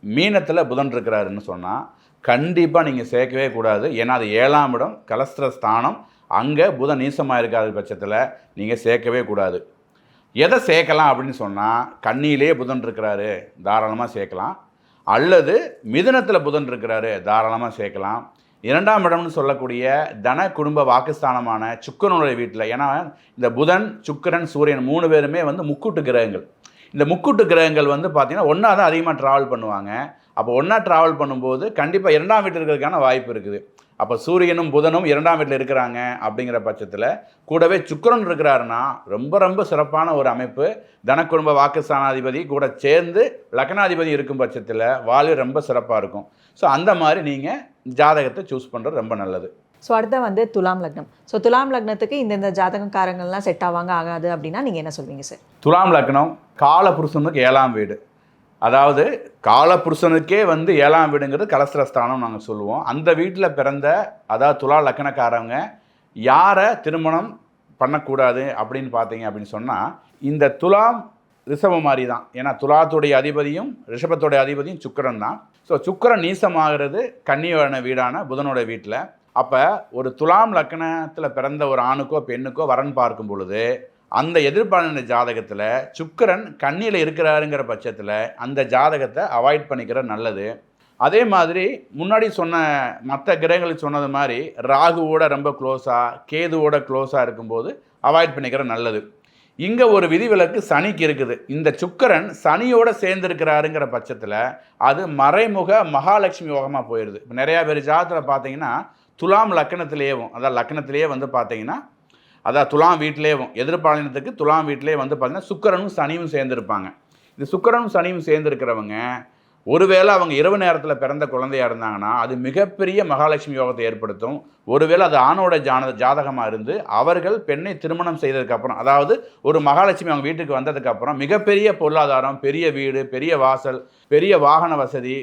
[SPEAKER 1] மீனத்தில் புதன் இருக்கிறாருன்னு சொன்னால் கண்டிப்பாக நீங்கள் சேர்க்கவே கூடாது. ஏன்னா அது 7ஆம் இடம் கலஸ்திர ஸ்தானம், அங்கே புதன் நீசமாக இருக்காத பட்சத்தில் நீங்கள் சேர்க்கவே கூடாது. எதை சேர்க்கலாம் அப்படின்னு சொன்னால், கன்னியிலே புதன் இருக்கிறாரு தாராளமாக சேர்க்கலாம், அல்லது மிதுனத்தில் புதன் இருக்கிறாரு தாராளமாக சேர்க்கலாம். 2ஆம் இடம்னு சொல்லக்கூடிய தன குடும்ப வாக்குஸ்தானமான சுக்கிரனுடைய வீட்டில், ஏன்னா இந்த புதன் சுக்கிரன் சூரியன் 3 பேருமே வந்து முக்கூட்டு கிரகங்கள். இந்த முக்கூட்டு கிரகங்கள் வந்து பார்த்திங்கன்னா ஒன்றா தான் அதிகமாக ட்ராவல் பண்ணுவாங்க. அப்போ ஒன்றா ட்ராவல் பண்ணும்போது கண்டிப்பாக 2ஆம் வீட்டில் இருக்கிறதுக்கான வாய்ப்பு இருக்குது. அப்போ சூரியனும் புதனும் 2ஆம் வீட்டில் இருக்கிறாங்க அப்படிங்கிற பட்சத்தில் கூடவே சுக்கிரன் இருக்கிறாருன்னா ரொம்ப ரொம்ப சிறப்பான ஒரு அமைப்பு. தனக்குடும்ப வாக்குஸ்தானாதிபதி கூட சேர்ந்து லக்னாதிபதி இருக்கும் பட்சத்தில் வாழ்வு ரொம்ப சிறப்பாக இருக்கும். ஸோ அந்த மாதிரி நீங்கள் ஜாதகத்தை சூஸ் பண்ணுறது ரொம்ப நல்லது.
[SPEAKER 2] ஸோ அடுத்த வந்து துலாம் லக்னம். ஸோ துலாம் லக்னத்துக்கு இந்த ஜாதகக்காரங்கள்லாம் செட் ஆவாங்க ஆகாது அப்படின்னா நீங்கள் என்ன சொல்வீங்க சார்?
[SPEAKER 1] துலாம் லக்னம் காலபுருஷனுக்கு 7ஆம் வீடு. அதாவது காலபுருஷனுக்கே வந்து 7ஆம் வீடுங்கிறது கலஸ்திரஸ்தானம் நாங்கள் சொல்லுவோம். அந்த வீட்டில் பிறந்த, அதாவது துலா லக்னக்காரங்க யாரை திருமணம் பண்ணக்கூடாது அப்படின்னு பார்த்தீங்க அப்படின்னு சொன்னால், இந்த துலாம் ரிஷபம் மாதிரி தான். ஏன்னா துலாத்துடைய அதிபதியும் ரிஷபத்துடைய அதிபதியும் சுக்கிரன் தான். ஸோ சுக்கிரன் நீசமாகிறது கன்னியான வீடான புதனோட வீட்டில். அப்போ ஒரு துலாம் லக்னத்தில் பிறந்த ஒரு ஆணுக்கோ பெண்ணுக்கோ வரன் பார்க்கும் பொழுது அந்த எதிர்பாலின ஜாதகத்தில் சுக்கிரன் கன்னியில் இருக்கிறாருங்கிற பட்சத்தில் அந்த ஜாதகத்தை அவாய்ட் பண்ணிக்கிற நல்லது. அதே மாதிரி முன்னாடி சொன்ன மற்ற கிரகங்களுக்கு சொன்னது மாதிரி ராகுவோட ரொம்ப க்ளோஸாக கேதுவோட க்ளோஸாக இருக்கும்போது அவாய்ட் பண்ணிக்கிற நல்லது. இங்கே ஒரு விதிவிலக்கு சனிக்கு இருக்குது. இந்த சுக்கிரன் சனியோட சேர்ந்துருக்கிறாருங்கிற பட்சத்தில் அது மறைமுக மகாலட்சுமி யோகமாக போயிடுது. இப்போ நிறையா பேர் ஜாதகத்தில் பார்த்தீங்கன்னா துலாம் லக்னத்திலேயும், அதாவது லக்னத்திலேயே வந்து பார்த்தீங்கன்னா, அதாவது துலாம் வீட்டிலேயும் எதிர்பாலினத்துக்கு துலாம் வீட்டிலே வந்து பார்த்தீங்கன்னா சுக்கிரனும் சனியும் சேர்ந்துருப்பாங்க. இந்த சுக்கிரனும் சனியும் சேர்ந்துருக்கிறவங்க ஒருவேளை அவங்க இரவு நேரத்தில் பிறந்த குழந்தையாக இருந்தாங்கன்னா அது மிகப்பெரிய மகாலட்சுமி யோகத்தை ஏற்படுத்தும். ஒருவேளை அது ஆணோட ஜாதகமாக இருந்து அவர்கள் பெண்ணை திருமணம் செய்ததுக்கப்புறம், அதாவது ஒரு மகாலட்சுமி அவங்க வீட்டுக்கு வந்ததுக்கப்புறம் மிகப்பெரிய பொருளாதாரம், பெரிய வீடு, பெரிய வாசல், பெரிய வாகன வசதி,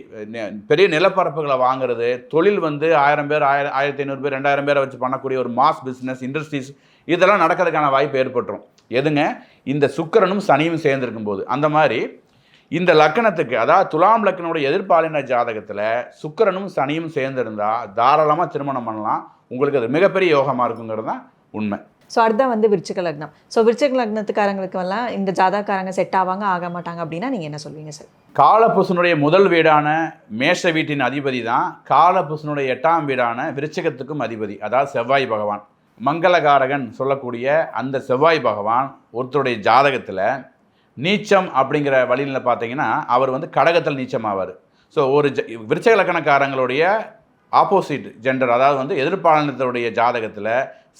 [SPEAKER 1] பெரிய நிலப்பரப்புகளை வாங்குறது, தொழில் வந்து 1000 பேர் 1500 பேர் 2000 பேரை வச்சு பண்ணக்கூடிய ஒரு மாஸ் பிஸ்னஸ், இண்டஸ்ட்ரீஸ், இதெல்லாம் நடக்கிறதுக்கான வாய்ப்பு ஏற்பட்டுரும். எதுங்க? இந்த சுக்கிரனும் சனியும் சேர்ந்துருக்கும் போது. அந்த மாதிரி இந்த லக்கணத்துக்கு, அதாவது துலாம் லக்கணோட எதிர்பாலின ஜாதகத்தில் சுக்கிரனும் சனியும் சேர்ந்திருந்தால் தாராளமாக திருமணம் பண்ணலாம். உங்களுக்கு அது மிகப்பெரிய யோகமாக இருக்குங்கிறது தான் உண்மை.
[SPEAKER 2] ஸோ அடுத்த வந்து விருச்சிக லக்னம். ஸோ விருச்சிக லக்னத்துக்காரங்களுக்கெல்லாம் இந்த ஜாதகக்காரங்க செட் ஆவாங்க ஆக மாட்டாங்க அப்படின்னா நீங்கள் என்ன சொல்வீங்க சார்?
[SPEAKER 1] காலபுருஷனுடைய முதல் வீடான மேஷ வீட்டின் அதிபதி தான் காலபுருஷனுடைய 8ஆம் வீடான விருச்சிகத்துக்கும் அதிபதி, அதாவது செவ்வாய் பகவான். மங்களகாரகன் சொல்லக்கூடிய அந்த செவ்வாய் பகவான் ஒருத்தருடைய ஜாதகத்தில் நீச்சம் அப்படிங்கிற வழியில் பார்த்தீங்கன்னா அவர் வந்து கடகத்தில் நீச்சம் ஆவார். ஸோ ஒரு விருச்சிக லக்கணக்காரங்களுடைய ஆப்போசிட் ஜெண்டர், அதாவது வந்து எதிர்பாலினத்தினுடைய ஜாதகத்தில்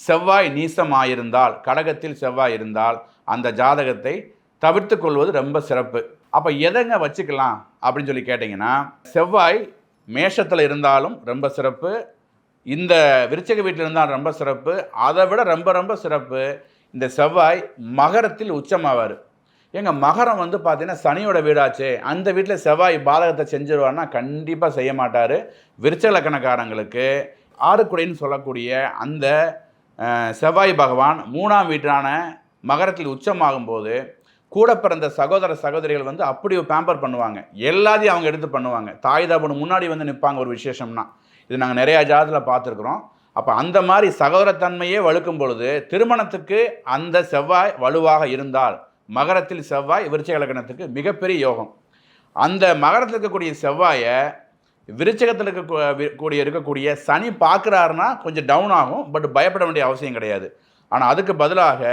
[SPEAKER 1] செவ்வாய் நீசமாயிருந்தால், கடகத்தில் செவ்வாய் இருந்தால் அந்த ஜாதகத்தை தவிர்த்து கொள்வது ரொம்ப சிறப்பு. அப்போ எதைங்க வச்சுக்கலாம் அப்படின்னு சொல்லி கேட்டிங்கன்னா, செவ்வாய் மேஷத்தில் இருந்தாலும் ரொம்ப சிறப்பு, இந்த விருச்சிக வீட்டில் இருந்தால் ரொம்ப சிறப்பு. அதை விட ரொம்ப ரொம்ப சிறப்பு இந்த செவ்வாய் மகரத்தில் உச்சமாவார். எங்கள் மகரம் வந்து பார்த்தீங்கன்னா சனியோட வீடாச்சே, அந்த வீட்டில் செவ்வாய் பாதகத்தை செஞ்சிருவார்னா கண்டிப்பாக செய்ய மாட்டார். விருச்சிக லக்கணக்காரங்களுக்கு ஆறுக்குடைன்னு சொல்லக்கூடிய அந்த செவ்வாய் பகவான் 3ஆம் வீட்டான மகரத்தில் உச்சமாகும்போது கூட பிறந்த சகோதர சகோதரிகள் வந்து அப்படி பேம்பர் பண்ணுவாங்க. எல்லாத்தையும் அவங்க எடுத்து பண்ணுவாங்க. தாய் தகப்பன் முன்னாடி வந்து நிற்பாங்க ஒரு விசேஷம்னா. இது நாங்கள் நிறையா ஜாதத்தில் பார்த்துருக்குறோம். அப்போ அந்த மாதிரி சகோதரத்தன்மையே வலுக்கும் பொழுது திருமணத்துக்கு அந்த செவ்வாய் வலுவாக இருந்தால், மகரத்தில் செவ்வாய் விருச்சிக லக்னத்துக்கு மிகப்பெரிய யோகம். அந்த மகரத்தில் இருக்கக்கூடிய செவ்வாயை விருச்சிகத்தில் இருக்கக்கூடிய சனி பார்க்குறாருன்னா கொஞ்சம் டவுன் ஆகும். பட் பயப்பட வேண்டிய அவசியம் கிடையாது. ஆனால் அதுக்கு பதிலாக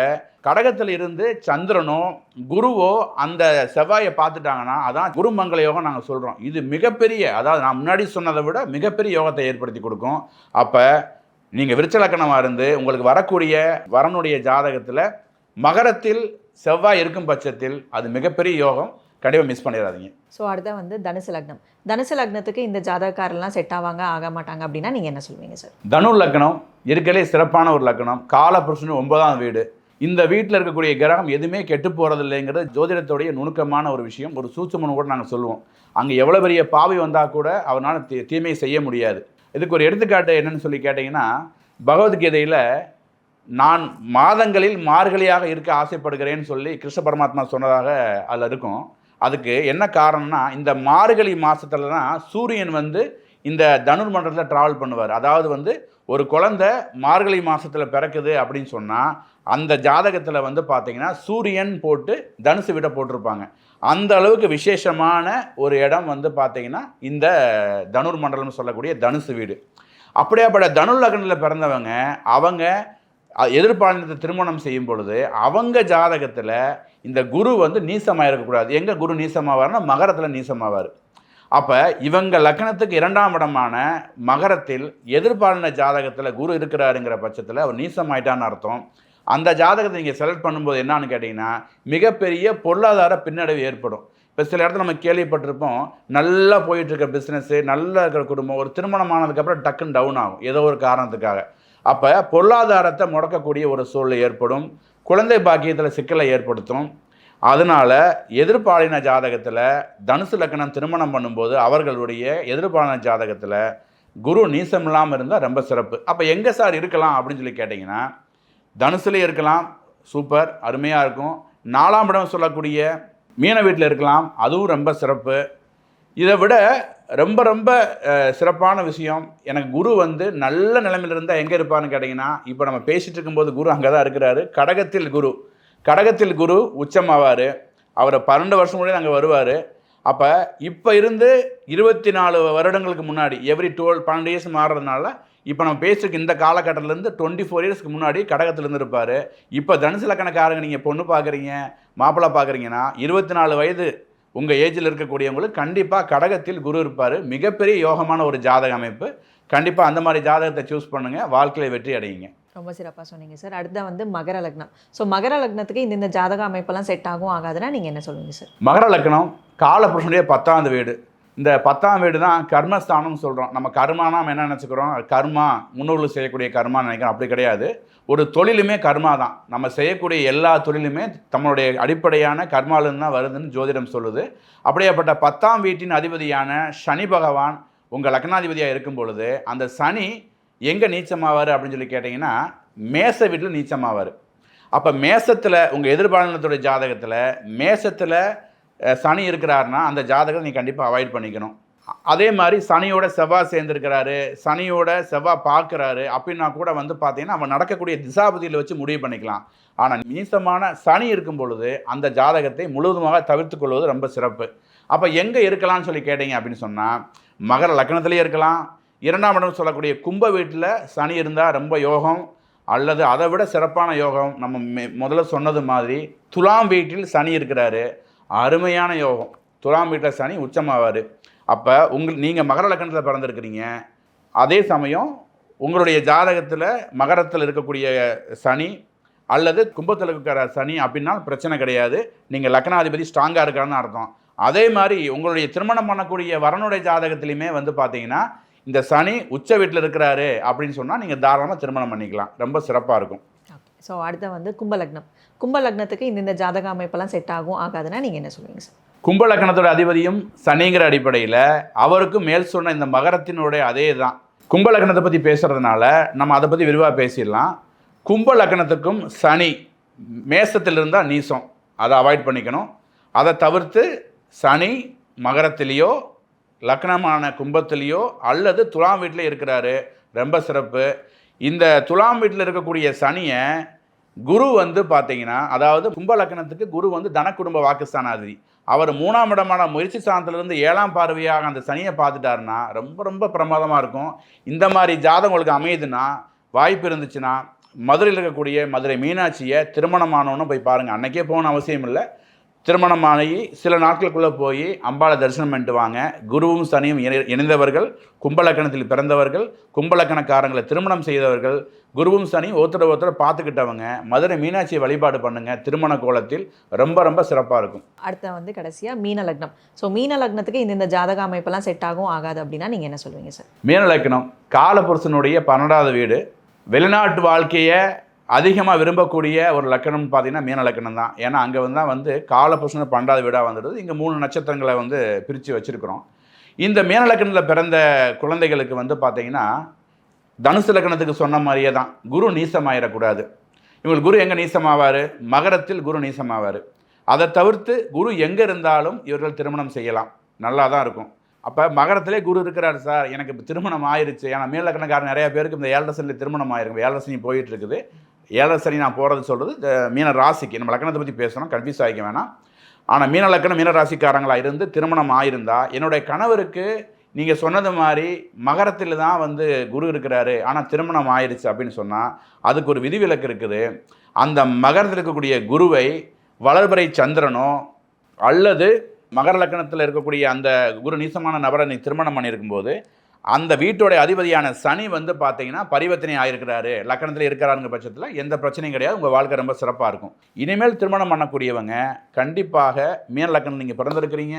[SPEAKER 1] கடகத்தில் இருந்து சந்திரனோ குருவோ அந்த செவ்வாயை பார்த்துட்டாங்கன்னா அதான் குருமங்கள யோகம் நாங்கள் சொல்கிறோம். இது மிகப்பெரிய, அதாவது நான் முன்னாடி சொன்னதை விட மிகப்பெரிய யோகத்தை ஏற்படுத்தி கொடுக்கும். அப்போ நீங்கள் விருச்சிக லக்னமாக இருந்து உங்களுக்கு வரக்கூடிய வரனுடைய ஜாதகத்தில் மகரத்தில் செவ்வாய் இருக்கும் பட்சத்தில் அது மிகப்பெரிய யோகம். கண்டிப்பாக மிஸ் பண்ணிடாதீங்க.
[SPEAKER 2] ஸோ அடுத்த வந்து தனுசு லக்னம். தனுசு லக்னத்துக்கு இந்த ஜாதகக்காரெல்லாம் செட் ஆவாங்க ஆக மாட்டாங்க அப்படின்னா நீங்கள் என்ன சொல்வீங்க சார்?
[SPEAKER 1] தனு லக்னம் இருக்கலே சிறப்பான ஒரு லக்னம். காலபுருஷன் 9ஆம் வீடு. இந்த வீட்டில் இருக்கக்கூடிய கிரகம் எதுவுமே கெட்டு போகிறது இல்லைங்கிறது ஜோதிடத்துடைய நுணுக்கமான ஒரு விஷயம். ஒரு சூட்சுமன்னு கூட நாங்கள் சொல்லுவோம். அங்கே எவ்வளோ பெரிய பாவி வந்தால் கூட அவனால் தீமை செய்ய முடியாது. இதுக்கு ஒரு எடுத்துக்காட்டு என்னன்னு சொல்லி கேட்டிங்கன்னா, பகவத்கீதையில் நான் மாதங்களில் மார்கழியாக இருக்க ஆசைப்படுகிறேன்னு சொல்லி கிருஷ்ண பரமாத்மா சொன்னதாக அதில் இருக்கும். அதுக்கு என்ன காரணம்னா, இந்த மார்கழி மாதத்துல தான் சூரியன் வந்து இந்த தனுர் மண்டலத்தில் ட்ராவல் பண்ணுவார். அதாவது வந்து ஒரு குழந்தை மார்கழி மாதத்தில் பிறக்குது அப்படின்னு சொன்னால் அந்த ஜாதகத்தில் வந்து பார்த்திங்கன்னா சூரியன் போட்டு தனுசு வீட்டை போட்டிருப்பாங்க. அந்த அளவுக்கு விசேஷமான ஒரு இடம் வந்து பார்த்திங்கன்னா இந்த தனுர் மண்டலம்னு சொல்லக்கூடிய தனுசு வீடு. அப்படியாப்பட்ட தனு லக்னத்தில் பிறந்தவங்க அவங்க எதிர்பாலினத்தை திருமணம் செய்யும் பொழுது அவங்க ஜாதகத்தில் இந்த குரு வந்து நீசமாக இருக்கக்கூடாது. எங்கே குரு நீசமாவார்னா மகரத்தில் நீசமாவார். அப்போ இவங்க லக்னத்துக்கு 2ஆம் இடமான மகரத்தில் எதிர்பாலின ஜாதகத்தில் குரு இருக்கிறாருங்கிற பட்சத்தில் அவர் நீசமாயிட்டான்னு அர்த்தம். அந்த ஜாதகத்தை நீங்கள் செலக்ட் பண்ணும்போது என்னான்னு கேட்டிங்கன்னா மிகப்பெரிய பொருளாதார பின்னடைவு ஏற்படும். இப்போ சில இடத்துல நம்ம கேள்விப்பட்டிருப்போம், நல்லா போயிட்டுருக்க பிஸ்னஸ்ஸு, நல்லா இருக்கிற குடும்பம் ஒரு திருமணம் ஆனதுக்கப்புறம் டக்குன்னு டவுன் ஆகும் ஏதோ ஒரு காரணத்துக்காக. அப்போ பொருளாதாரத்தை முடக்கக்கூடிய ஒரு சூழ்நிலை ஏற்படும். குழந்தை பாக்கியத்தில் சிக்கலை ஏற்படுத்தும். அதனால் எதிர்பாலின ஜாதகத்தில் தனுசு லக்னம் திருமணம் பண்ணும்போது அவர்களுடைய எதிர்பாலின ஜாதகத்தில் குரு நீசம் இல்லாமல் இருந்தால் ரொம்ப சிறப்பு. அப்போ எங்கே சார் இருக்கலாம் அப்படின்னு சொல்லி கேட்டிங்கன்னா, தனுசுலேயே இருக்கலாம், சூப்பர், அருமையாக இருக்கும். 4ஆம் இடம் சொல்லக்கூடிய மீன வீட்டில் இருக்கலாம், அதுவும் ரொம்ப சிறப்பு. இதை விட ரொம்ப ரொம்ப சிறப்பான விஷயம், எனக்கு குரு வந்து நல்ல நிலைமையில் இருந்தால் எங்கே இருப்பார்னு கேட்டிங்கன்னா, இப்போ நம்ம பேசிகிட்டு இருக்கும்போது குரு அங்கே தான் இருக்கிறாரு. கடகத்தில் குரு உச்சமாவார். அவரை 12 வருஷம் முன்னாடி அங்கே வருவார். அப்போ இப்போ இருந்து 24 வருடங்களுக்கு முன்னாடி எவ்ரி 12 இயர்ஸ் மாறுறதுனால இப்போ நம்ம பேசிட்டு இந்த காலகட்டத்திலேருந்து 24 இயர்ஸ்க்கு முன்னாடி கடகத்திலேருந்து இருப்பார். இப்போ தனுசு லக்கணக்காரங்க நீங்கள் பொண்ணு பார்க்குறீங்க, மாப்பிள்ளை பார்க்குறீங்கன்னா 24 வயது உங்கள் ஏஜில் இருக்கக்கூடியவங்களுக்கு கண்டிப்பாக கடகத்தில் குரு இருப்பார். மிகப்பெரிய யோகமான ஒரு ஜாதக அமைப்பு. கண்டிப்பாக அந்த மாதிரி ஜாதகத்தை சூஸ் பண்ணுங்கள், வாழ்க்கையில் வெற்றி அடையுங்க.
[SPEAKER 2] ரொம்ப சிறப்பாக சொன்னீங்க சார். அடுத்த வந்து மகர லக்னம். ஸோ மகர லக்னத்துக்கு இந்த ஜாதக அமைப்பெல்லாம் செட் ஆகும் ஆகாதுன்னா நீங்கள் என்ன சொல்லுவீங்க சார்?
[SPEAKER 1] மகர லக்னம் காலபுருஷனுடைய 10ஆவது வீடு. இந்த 10ஆம் வீடு தான் கர்மஸ்தானம்னு சொல்கிறோம். நம்ம கர்மானா நம்ம என்ன நினச்சிக்கிறோம், கர்மா முன்னோர்கள் செய்யக்கூடிய கர்மான்னு நினைக்கிறோம். அப்படி கிடையாது. ஒரு தொழிலுமே கர்மா தான். நம்ம செய்யக்கூடிய எல்லா தொழிலுமே நம்மளுடைய அடிப்படையான கர்மாவிலிருந்து தான் வருதுன்னு ஜோதிடம் சொல்லுது. அப்படியேப்பட்ட 10ஆம் வீட்டின் அதிபதியான சனி பகவான் உங்கள் லக்னாதிபதியாக இருக்கும் பொழுது அந்த சனி எங்கே நீச்சமாவார் அப்படின்னு சொல்லி கேட்டிங்கன்னா, மேச வீட்டில் நீச்சமாவார். அப்போ மேசத்தில் உங்கள் எதிர்பாலனத்துடைய ஜாதகத்தில் மேசத்தில் சனி இருக்கிறாருன்னா அந்த ஜாதகத்தை நீங்கள் கண்டிப்பாக அவாய்ட் பண்ணிக்கணும். அதே மாதிரி சனியோட செவ்வாய் சேர்ந்துருக்கிறாரு, சனியோட செவ்வாய் பார்க்குறாரு அப்படின்னா கூட வந்து பார்த்தீங்கன்னா அவன் நடக்கக்கூடிய திசாபதியில் வச்சு முடிவு பண்ணிக்கலாம். ஆனால் நீசமான சனி இருக்கும் பொழுது அந்த ஜாதகத்தை முழுவதுமாக தவிர்த்து கொள்வது ரொம்ப சிறப்பு. அப்போ எங்கே இருக்கலாம்னு சொல்லி கேட்டீங்க அப்படின்னு சொன்னால், மகர லக்னத்திலே இருக்கலாம். 2ஆம் இடம் சொல்லக்கூடிய கும்ப வீட்டில் சனி இருந்தால் ரொம்ப யோகம். அல்லது அதை விட சிறப்பான யோகம் நம்ம முதல்ல சொன்னது மாதிரி துலாம் வீட்டில் சனி இருக்கிறாரு, அருமையான யோகம். துலாம் வீட்டில் சனி உச்சமாவார். அப்போ நீங்கள் மகர லக்னத்தில் பிறந்திருக்கிறீங்க, அதே சமயம் உங்களுடைய ஜாதகத்தில் மகரத்தில் இருக்கக்கூடிய சனி அல்லது கும்பத்தில் இருக்கிற சனி அப்படின்னா பிரச்சனை கிடையாது. நீங்கள் லக்னாதிபதி ஸ்ட்ராங்காக இருக்கான்னு அர்த்தம். அதே மாதிரி உங்களுடைய திருமணம் பண்ணக்கூடிய வரனுடைய ஜாதகத்திலையுமே வந்து பார்த்தீங்கன்னா இந்த சனி உச்ச வீட்டில் இருக்கிறாரு அப்படின்னு சொன்னால் நீங்கள் தாராளமாக திருமணம் பண்ணிக்கலாம். ரொம்ப சிறப்பாக இருக்கும்.
[SPEAKER 2] ஸோ அடுத்த வந்து கும்பலக்னம். கும்பலக்னத்துக்கு இந்த ஜாதக அமைப்பெல்லாம் செட் ஆகும் ஆகாதுன்னா நீங்கள் என்ன சொல்லுவீங்க சார்?
[SPEAKER 1] கும்பலக்னத்தோட அதிபதியும் சனிங்கிற அடிப்படையில் அவருக்கும் மேல் சொன்ன இந்த மகரத்தினுடைய அதே தான். கும்பலக்னத்தை பற்றி பேசுகிறதுனால நம்ம அதை பற்றி விரிவாக பேசிடலாம். கும்பலக்னத்துக்கும் சனி மேசத்தில் இருந்தால் நீசம், அதை அவாய்ட் பண்ணிக்கணும். அதை தவிர்த்து சனி மகரத்திலேயோ லக்னமான கும்பத்திலேயோ அல்லது துலாம் வீட்டில் இருக்கிறாரு, ரொம்ப சிறப்பு. இந்த துலாம் வீட்டில் இருக்கக்கூடிய சனியை குரு வந்து பார்த்தீங்கன்னா, அதாவது கும்ப லக்னத்துக்கு குரு வந்து தன குடும்ப வாக்குஸ்தானாதிபதி. அவர் 3ஆம் இடமான முயற்சி ஸ்தானத்திலிருந்து 7ஆம் பார்வையாக அந்த சனியை பார்த்துட்டாருன்னா ரொம்ப ரொம்ப பிரமாதமாக இருக்கும். இந்த மாதிரி ஜாதகம் உங்களுக்கு அமையுதுன்னா, வாய்ப்பு இருந்துச்சுன்னா மதுரையில் இருக்கக்கூடிய மதுரை மீனாட்சியை திருமணமானவனும் போய் பாருங்கள். அன்றைக்கே போகணும் அவசியம் இல்லை. திருமணமாகி சில நாட்களுக்குள்ளே போய் அம்பாளை தரிசனம் பண்ணிட்டு வாங்க. குருவும் சனியும் இணைந்தவர்கள், கும்பலக்கணத்தில் பிறந்தவர்கள், கும்பலக்கணக்காரங்களை திருமணம் செய்தவர்கள், குருவும் சனியும் ஒருத்தரை பார்த்துக்கிட்டவங்க மதுரை மீனாட்சியை வழிபாடு பண்ணுங்கள். திருமண கோலத்தில் ரொம்ப ரொம்ப சிறப்பாக இருக்கும்.
[SPEAKER 2] அடுத்த வந்து கடைசியாக மீன லக்னம். ஸோ மீன லக்னத்துக்கு இந்த ஜாதக அமைப்பெல்லாம் செட் ஆகும் ஆகாது அப்படின்னா நீங்கள் என்ன சொல்லுவீங்க சார்?
[SPEAKER 1] மீன லக்னம் காலபுருஷனுடைய 12ஆவது வீடு. வெளிநாட்டு வாழ்க்கையை அதிகமாக விரும்பக்கூடிய ஒரு லக்கணம்னு பார்த்தீங்கன்னா மீன லக்கணம் தான். ஏன்னா அங்கே வந்து காலபுருஷன் 12ஆவது வீடாக வந்துடுது. இங்கே 3 நட்சத்திரங்களை வந்து பிரித்து வச்சுருக்கிறோம். இந்த மீன லக்கணத்தில் பிறந்த குழந்தைகளுக்கு வந்து பார்த்தீங்கன்னா தனுசு லக்கணத்துக்கு சொன்ன மாதிரியே தான், குரு நீசமாயிடக்கூடாது. இவங்களுக்கு குரு எங்கே நீசமாவார்? மகரத்தில் குரு நீசமாவார். அதை தவிர்த்து குரு எங்கே இருந்தாலும் இவர்கள் திருமணம் செய்யலாம், நல்லா தான் இருக்கும். அப்போ மகரத்திலே குரு இருக்கிறார் சார், எனக்கு இப்போ திருமணம் ஆயிடுச்சு. ஏன்னா மீன லக்கணக்காரர் நிறைய பேருக்கு இந்த 7 சனியில் திருமணம் ஆயிருக்கு. 7 சனி போயிட்டு இருக்குது. 7 சனி நான் போகிறது சொல்கிறது மீன ராசிக்கு, நம்ம லக்கணத்தை பற்றி பேசணும், கன்ஃபியூஸ் ஆகிக்க வேணாம். ஆனால் மீன லக்கணம் மீன ராசிக்காரங்களாக இருந்து திருமணம் ஆயிருந்தால், என்னுடைய கணவருக்கு நீங்கள் சொன்னது மாதிரி மகரத்தில் தான் வந்து குரு இருக்கிறாரு, ஆனால் திருமணம் ஆயிடுச்சு அப்படின்னு சொன்னால் அதுக்கு ஒரு விதிவிலக்கு இருக்குது. அந்த மகரத்தில் இருக்கக்கூடிய குருவை வளர்பிறை சந்திரனோ அல்லது மகர லக்கணத்தில் இருக்கக்கூடிய அந்த குரு நீசமான நபரை நீ திருமணம் பண்ணியிருக்கும்போது அந்த வீட்டோடைய அதிபதியான சனி வந்து பார்த்தீங்கன்னா பரிவர்த்தனை ஆகிருக்கிறாரு, லக்கணத்தில் இருக்கிறாருங்க பட்சத்தில் எந்த பிரச்சனையும் கிடையாது. உங்கள் வாழ்க்கை ரொம்ப சிறப்பாக இருக்கும். இனிமேல் திருமணம் பண்ணக்கூடியவங்க கண்டிப்பாக மீன லக்கணம் நீங்கள் பிறந்திருக்கிறீங்க,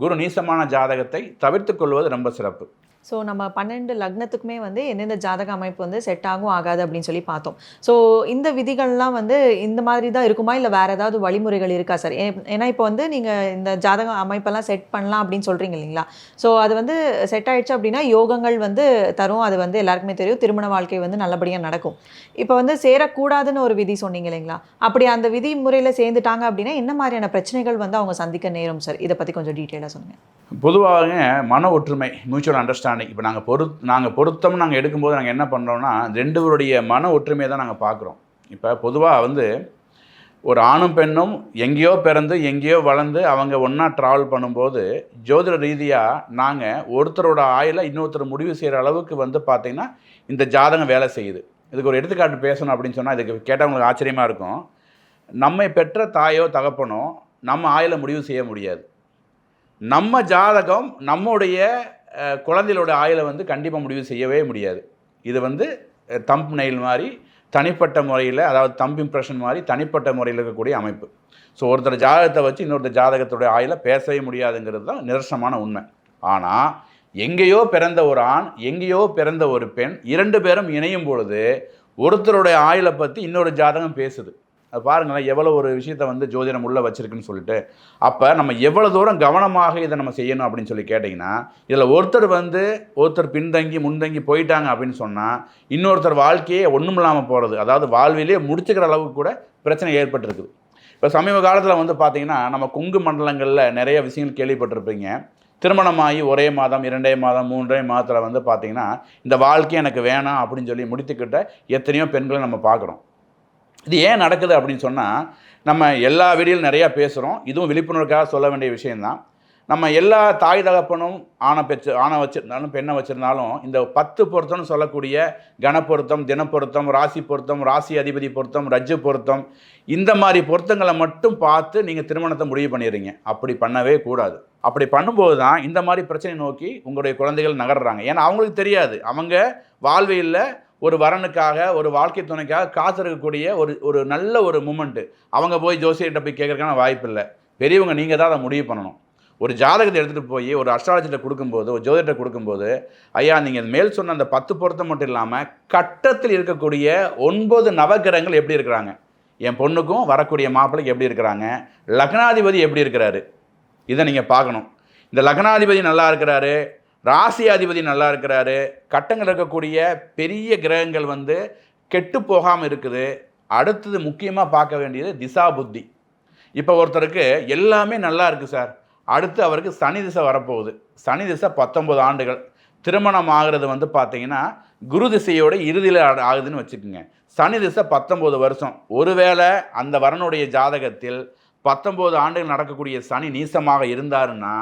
[SPEAKER 1] குரு நீசமான ஜாதகத்தை தவிர்த்து கொள்வது ரொம்ப சிறப்பு.
[SPEAKER 2] ஸோ நம்ம 12 லக்னத்துக்குமே வந்து எந்தெந்த ஜாதக அமைப்பு வந்து செட் ஆகும் ஆகாது அப்படின்னு சொல்லி பார்த்தோம். ஸோ இந்த விதிகள்லாம் வந்து இந்த மாதிரி தான் இருக்குமா, இல்லை வேறு ஏதாவது வழிமுறைகள் இருக்கா சார்? ஏன்னா இப்போ வந்து நீங்கள் இந்த ஜாதக அமைப்பெல்லாம் செட் பண்ணலாம் அப்படின்னு சொல்கிறீங்க இல்லைங்களா? ஸோ அது வந்து செட் ஆயிடுச்சு அப்படின்னா யோகங்கள் வந்து தரும், அது வந்து எல்லாருக்குமே தெரியும், திருமண வாழ்க்கை வந்து நல்லபடியாக நடக்கும். இப்போ வந்து சேரக்கூடாதுன்னு ஒரு விதி சொன்னீங்க இல்லைங்களா? அப்படி அந்த விதி முறையில் சேர்ந்துட்டாங்க அப்படின்னா என்ன மாதிரியான பிரச்சனைகள் வந்து அவங்க சந்திக்க நேரும் சார்? இதை பற்றி கொஞ்சம் டீட்டெயிலாக சொல்லுங்கள்.
[SPEAKER 1] பொதுவாக மன ஒற்றுமை, மியூச்சுவல் அண்டர்ஸ்டாண்டிங். இப்போ நாங்கள் பொருத்தம் நாங்கள் எடுக்கும்போது நாங்கள் என்ன பண்ணுறோம்னா, 2 பேருடைய மன ஒற்றுமையை தான் நாங்கள் பார்க்குறோம். இப்போ பொதுவாக வந்து ஒரு ஆணும் பெண்ணும் எங்கேயோ பிறந்து எங்கேயோ வளர்ந்து அவங்க ஒன்றா ட்ராவல் பண்ணும்போது ஜோதிட ரீதியாக நாங்கள் ஒருத்தரோட ஆயுளை இன்னொருத்தர் முடிவு செய்கிற அளவுக்கு வந்து பார்த்திங்கன்னா இந்த ஜாதகம் வேலை செய்யுது. இதுக்கு ஒரு எடுத்துக்காட்டு பேசணும் அப்படின்னு சொன்னால் இதுக்கு கேட்டவங்களுக்கு ஆச்சரியமாக இருக்கும். நம்மை பெற்ற தாயோ தகப்பனோ நம்ம ஆயுளை முடிவு செய்ய முடியாது. நம்ம ஜாதகம் நம்முடைய குழந்தைகளோட ஆயுளை வந்து கண்டிப்பாக முடிவு செய்யவே முடியாது. இது வந்து தம்ப் நெயில் மாதிரி தனிப்பட்ட முறையில், அதாவது தம்ப் இம்ப்ரெஷன் மாதிரி தனிப்பட்ட முறையில் இருக்கக்கூடிய அமைப்பு. ஸோ ஒருத்தர் ஜாதகத்தை வச்சு இன்னொருத்தர் ஜாதகத்தோடைய ஆயுளை பேசவே முடியாதுங்கிறது தான் நிதர்சனமான உண்மை. ஆனால் எங்கேயோ பிறந்த ஒரு ஆண், எங்கேயோ பிறந்த ஒரு பெண், 2 பேரும் இணையும் பொழுது ஒருத்தருடைய ஆயுளை பற்றி இன்னொரு ஜாதகம் பேசுது. அது பாருங்களேன், எவ்வளோ ஒரு விஷயத்தை வந்து ஜோதிடம் உள்ளே வச்சுருக்குன்னு சொல்லிட்டு. அப்போ நம்ம எவ்வளோ தூரம் கவனமாக இதை நம்ம செய்யணும் அப்படின்னு சொல்லி கேட்டிங்கன்னா, இதில் ஒருத்தர் பின்தங்கி முன்தங்கி போயிட்டாங்க அப்படின்னு சொன்னால் இன்னொருத்தர் வாழ்க்கையே ஒன்றும் இல்லாமல் போகிறது, அதாவது வாழ்விலே முடிச்சுக்கிற அளவுக்கு கூட பிரச்சனை ஏற்பட்டிருக்குது. இப்போ சமீப காலத்தில் வந்து பார்த்திங்கன்னா நம்ம கொங்கு மண்டலங்களில் நிறைய விஷயங்கள் கேள்விப்பட்டிருப்பீங்க. திருமணமாகி 1 மாதம் 2 மாதம் 3 மாதத்தில் வந்து பார்த்திங்கன்னா இந்த வாழ்க்கை எனக்கு வேணாம் அப்படின்னு சொல்லி முடித்துக்கிட்ட எத்தனையோ பெண்களை நம்ம பார்க்குறோம். இது ஏன் நடக்குது அப்படின்னு சொன்னால், நம்ம எல்லா வீடியோலும் நிறையா பேசுகிறோம். இதுவும் விழிப்புணர்வுக்காக சொல்ல வேண்டிய விஷயந்தான். நம்ம எல்லா தாய் தகப்பனும் ஆணை வச்சுருந்தாலும் பெண்ணை வச்சுருந்தாலும் இந்த 10 பொருத்தம்னு சொல்லக்கூடிய கணப்பொருத்தம், தினப்பொருத்தம், ராசி பொருத்தம், ராசி அதிபதி பொருத்தம், ரஜ்ஜு பொருத்தம், இந்த மாதிரி பொருத்தங்களை மட்டும் பார்த்து நீங்கள் திருமணத்தை முடிவு பண்ணிடுறீங்க. அப்படி பண்ணவே கூடாது. அப்படி பண்ணும்போது தான் இந்த மாதிரி பிரச்சனை நோக்கி உங்களுடைய குழந்தைகள் நகர்றாங்க. ஏன்னா அவங்களுக்கு தெரியாது, அவங்க வாழ்வியலில் ஒரு வரனுக்காக, ஒரு வாழ்க்கை துணைக்காக காத்திருக்கக்கூடிய ஒரு நல்ல ஒரு மூமெண்ட்டு. அவங்க போய் ஜோசியர்கிட்ட போய் கேட்கறதுக்கான வாய்ப்பு இல்லை. பெரியவங்க நீங்கள் தான் அதை முடிவு பண்ணணும். ஒரு ஜாதகத்தை எடுத்துகிட்டு போய் ஒரு அஸ்ட்ராலஜிட்ட கொடுக்கும்போது, ஒரு ஜோதிடத்தை கொடுக்கும்போது, ஐயா நீங்கள் மேல் சொன்ன அந்த 10 பொருத்தம் மட்டும் இல்லாமல் கட்டத்தில் இருக்கக்கூடிய 9 நவகிரகங்கள் எப்படி இருக்கிறாங்க, என் பொண்ணுக்கும் வரக்கூடிய மாப்பிள்ளைக்கு எப்படி இருக்கிறாங்க, லக்னாதிபதி எப்படி இருக்கிறாரு, இதை நீங்கள் பார்க்கணும். இந்த லக்னாதிபதி நல்லா இருக்கிறாரு, ராசி அதிபதி நல்லா இருக்கிறாரு, கட்டங்கள் இருக்கக்கூடிய பெரிய கிரகங்கள் வந்து கெட்டு போகாமல் இருக்குது. அடுத்தது முக்கியமாக பார்க்க வேண்டியது திசா புத்தி. இப்போ ஒருத்தருக்கு எல்லாமே நல்லா இருக்குது சார், அடுத்து அவருக்கு சனி திசை வரப்போகுது. சனி திசை 19 ஆண்டுகள். திருமணம் ஆகிறது வந்து பார்த்திங்கன்னா குரு திசையோட இறுதியில் ஆகுதுன்னு வச்சுக்கோங்க. சனி திசை 19 வருஷம். ஒருவேளை அந்த வரனுடைய ஜாதகத்தில் 19 ஆண்டுகள் நடக்கக்கூடிய சனி நீசமாக இருந்தாருன்னா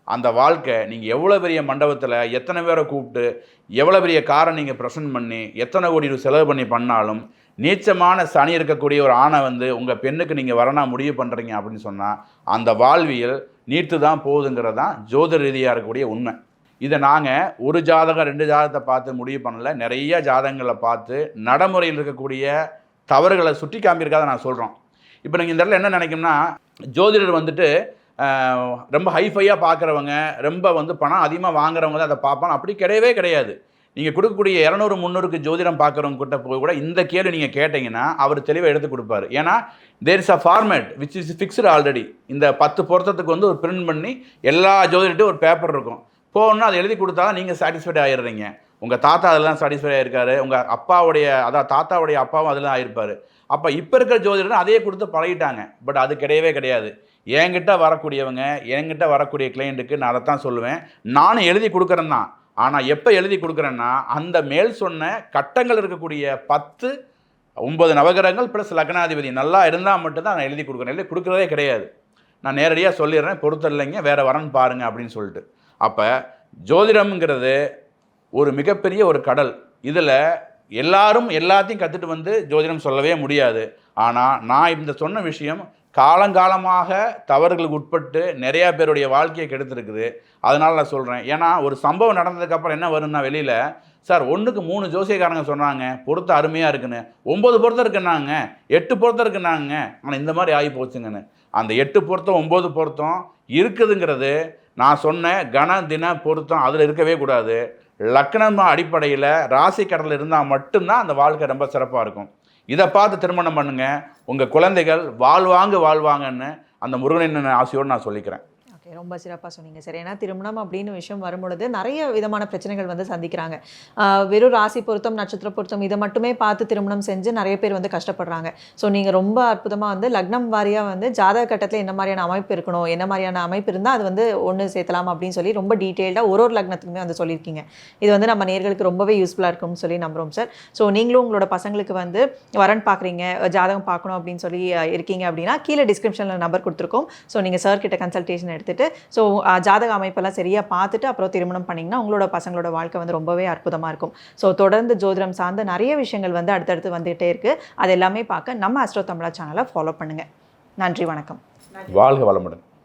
[SPEAKER 1] அந்த வாழ்க்கை நீங்கள் எவ்வளோ பெரிய மண்டபத்தில் எத்தனை பேரை கூப்பிட்டு எவ்வளோ பெரிய காரை நீங்கள் ப்ரெசென்ட் பண்ணி எத்தனை கோடி செலவு பண்ணி பண்ணாலும் நீச்சமான சனி இருக்கக்கூடிய ஒரு ஆணை வந்து உங்கள் பெண்ணுக்கு நீங்கள் வரனா முடிவு பண்ணுறீங்க அப்படின்னு சொன்னால் அந்த வாழ்வியல் நீட்டு தான் போகுதுங்கிறது தான் ஜோதிட ரீதியாக இருக்கக்கூடிய உண்மை. இதை நாங்கள் ஒரு ஜாதகம் 2 ஜாதகத்தை பார்த்து முடிவு பண்ணலை, நிறைய ஜாதகங்களை பார்த்து நடைமுறையில் இருக்கக்கூடிய தவறுகளை சுட்டி காமிக்கிறக்காக நான் சொல்கிறோம். இப்போ நீங்கள் இந்த இடத்துல என்ன நினைக்கணும்னா, ஜோதிடர் வந்துட்டு ரொம்ப ஹைஃபையாக பார்க்குறவங்க, ரொம்ப வந்து பணம் அதிகமாக வாங்குறவங்க தான் அதை பார்ப்பாங்க. அப்படி கிடையவே கிடையாது. நீங்கள் கொடுக்கக்கூடிய 200 300க்கு ஜோதிடம் பார்க்குறவங்க கிட்ட போய் கூட இந்த கேள்வி நீங்கள் கேட்டிங்கன்னா அவர் தெளிவாக எடுத்து கொடுப்பாரு. ஏன்னா there is a format which is fixed already. இந்த 10 பொருத்தத்துக்கு வந்து ஒரு பிரிண்ட் பண்ணி எல்லா ஜோதிடர்கிட்டும் ஒரு பேப்பர் இருக்கும். போகணுன்னா அதை எழுதி கொடுத்தா தான் நீங்கள் சாட்டிஸ்ஃபைட் ஆகிடுறீங்க. உங்கள் தாத்தா அதெல்லாம் சாட்டிஸ்ஃபை ஆகிருக்காரு, உங்கள் அப்பாவுடைய தாத்தாவுடைய அப்பாவும் அதெல்லாம் ஆகிருப்பார். அப்போ இப்போ இருக்கிற ஜோதிடர் அதையே கொடுத்து பழகிட்டாங்க. பட் அது கிடையவே கிடையாது. என்கிட்ட வரக்கூடிய கிளைண்ட்டுக்கு நான் அதை தான் சொல்லுவேன், நானும் எழுதி கொடுக்குறேன் தான். ஆனால் எப்போ எழுதி கொடுக்குறேன்னா அந்த மேல் சொன்ன கட்டங்கள் இருக்கக்கூடிய 9 நவகிரகங்கள் ப்ளஸ் லக்னாதிபதி நல்லா இருந்தால் மட்டும்தான் நான் எழுதி கொடுக்குறேன். எழுதி கொடுக்குறதே கிடையாது. நான் நேரடியாக சொல்லிடுறேன், பொறுத்தம் இல்லைங்க, வேறு வரன் பாருங்கள் அப்படின்னு சொல்லிட்டு. அப்போ ஜோதிடம்ங்கிறது ஒரு மிகப்பெரிய ஒரு கடல். இதில் எல்லாரும் எல்லாத்தையும் கற்றுட்டு வந்து ஜோதிடம் சொல்லவே முடியாது. ஆனால் நான் இந்த சொன்ன விஷயம் காலங்காலமாக தவறுகளுக்கு உட்பட்டு நிறையா பேருடைய வாழ்க்கையை கெடுத்துருக்குது. அதனால் நான் சொல்கிறேன். ஏன்னா ஒரு சம்பவம் நடந்ததுக்கப்புறம் என்ன வரும்னா வெளியில், சார் 1க்கு 3 ஜோசியக்காரங்க சொன்னாங்க பொருத்தம் அருமையாக இருக்குன்னு, 9 பொருத்தம் இருக்குன்னாங்க, 8 பொருத்தம் இருக்குன்னாங்க, ஆனால் இந்த மாதிரி ஆகி போச்சுங்கன்னு. அந்த 8 பொருத்தம் 9 பொருத்தம் இருக்குதுங்கிறது நான் சொன்ன கன தின பொருத்தம் அதில் இருக்கவே கூடாது. லக்னம் அடிப்படையில் ராசி கடலில் இருந்தால் மட்டும்தான் அந்த வாழ்க்கை ரொம்ப சிறப்பாக இருக்கும். இதை பார்த்து திருமணம் பண்ணுங்கள். உங்கள் குழந்தைகள் வாழ்வாங்கன்னு அந்த முருகனின் ஆசையோடு நான் சொல்லிக்கிறேன்.
[SPEAKER 2] ஓகே, ரொம்ப சிறப்பாக சொன்னீங்க சார். ஏன்னா திருமணம் அப்படின்னு விஷயம் வரும்பொழுது நிறைய விதமான பிரச்சனைகள் வந்து சந்திக்கிறாங்க. வெறும் ராசி பொருத்தம், நட்சத்திர பொருத்தம் இதை மட்டுமே பார்த்து திருமணம் செஞ்சு நிறைய பேர் வந்து கஷ்டப்படுறாங்க. ஸோ நீங்கள் ரொம்ப அற்புதமாக வந்து லக்னம் வாரியாக வந்து ஜாதக கட்டத்தில் என்ன மாதிரியான அமைப்பு இருக்கணும், என்ன மாதிரியான அமைப்பு இருந்தால் அது வந்து ஒன்று சேர்த்தலாம் அப்படின்னு சொல்லி ரொம்ப டீட்டெயில்டாக ஒரு லக்னத்துக்குமே வந்து சொல்லியிருக்கீங்க. இது வந்து நம்ம நேர்களுக்கு ரொம்பவே யூஸ்ஃபுல்லாக இருக்கும்னு சொல்லி நம்புகிறோம் சார். ஸோ நீங்களும் உங்களோட பசங்களுக்கு வந்து வரன் பார்க்குறீங்க, ஜாதகம் பார்க்கணும் அப்படின்னு சொல்லி இருக்கீங்க அப்படின்னா கீழே டிஸ்கிரிப்ஷனில் நம்பர் கொடுத்துருக்கோம். ஸோ நீங்கள் சார் கிட்ட கன்சல்டேஷன் எடுத்துகிட்டு ஸோ ஜாதக அமைப்பெல்லாம் சரியாக பார்த்துட்டு அப்புறம் திருமணம் பண்ணிங்கன்னா உங்களோட பசங்களோட வாழ்க்கை வந்து ரொம்பவே அற்புதமாக இருக்கும். ஸோ தொடர்ந்து ஜோதிடம் சார்ந்த நிறைய விஷயங்கள் வந்து அடுத்தடுத்து வந்துகிட்டே இருக்குது. அது எல்லாமே பார்க்க நம்ம அஸ்ட்ரோ தமிழா சேனலை ஃபாலோ பண்ணுங்கள். நன்றி, வணக்கம்.
[SPEAKER 1] வாழ்க வளமுடன்.